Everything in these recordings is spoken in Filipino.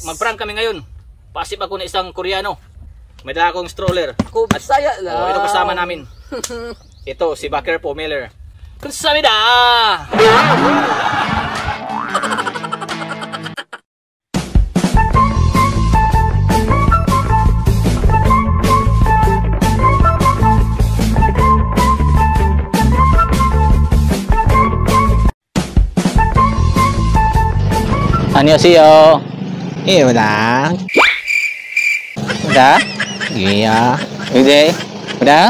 Mag-prank kami ngayon. Pasip ako na isang Koreano. May dala akong stroller. Ako Bisaya lang. Oh, ito kasama namin. Ito, si Baker po Miller. Kamsahamnida! 안녕하세요. 예, udah. Udah? Iya. Udah? Udah?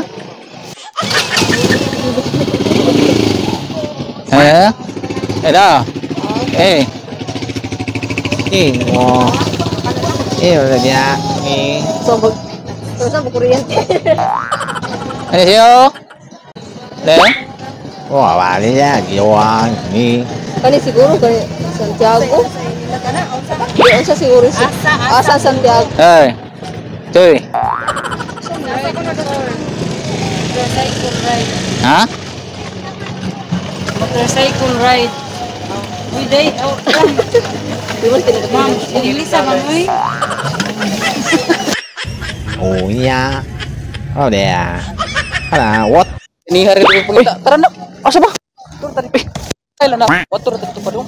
Udah? Wow. udah dia. Saan kuryente? 안녕하세요. 네. Wah, balik ya, giwan. Ni. Kani siguro kani Santiago. Di sa siguro si Asa Santiago. Hey. Cuy. Hah? Motorcycle ride. Uy, day. Di man tinatapos. Ma'am, ilisa ba mo eh? Oh iya. Oh dia. Hala, what? Ini hari itu pulita. Tara na. Asa ba? Tur tadi. Ay lang na. Watur tadi pa dong.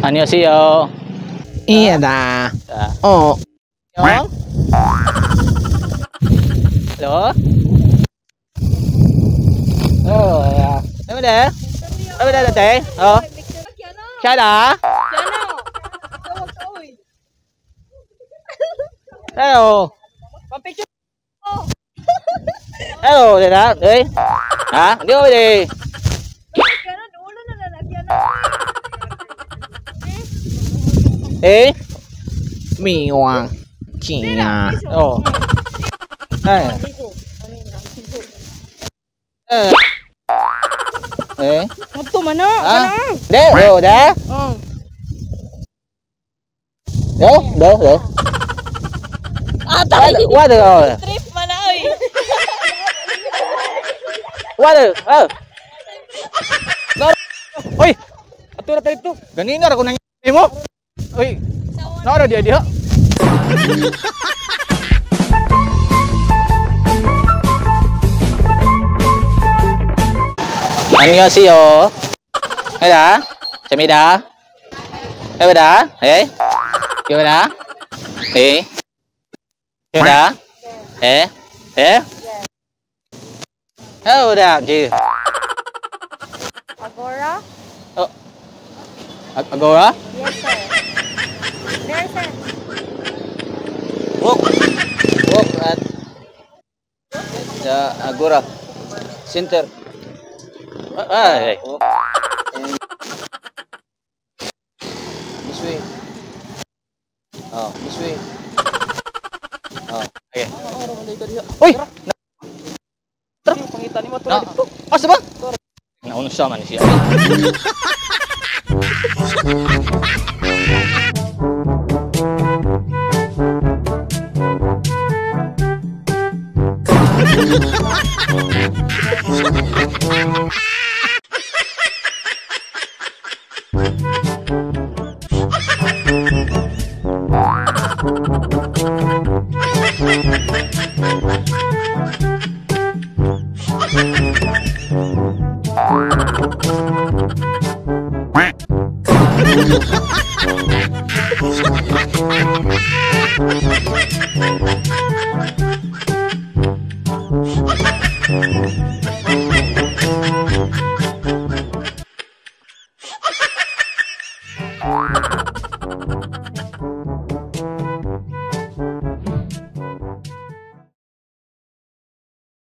안녕하세요. Iya dah. Oh. Halo? Halo? Oh ya. Em đây. Em đây là chị. Sai đã. Hello. Hello, đây đã. Đi. Hả? Đi ơi đi. Ê. Mì hoàng. Chị nhà. Ồ. Đây. Ê. Moto mana? Hả? Đế, rồi đế. Được. Quá được rồi. Trip mana oi? Quá được. Oi. Atur tadi itu. Ganina ako nang mo. Oi. Nora dia. 안녕하세요. 해다. 재미다. 해보다. 예. 해보다. 예. 해보다. 예. 예. 해보다. gì? Agora? Agora? Yes, sir. There, sir. Walk at the Agora Center. This way. Oh, this way. Oh, okay. Uy! Pangitan ni mo tur Na, dito. asa ba? Naunsa sa man siya.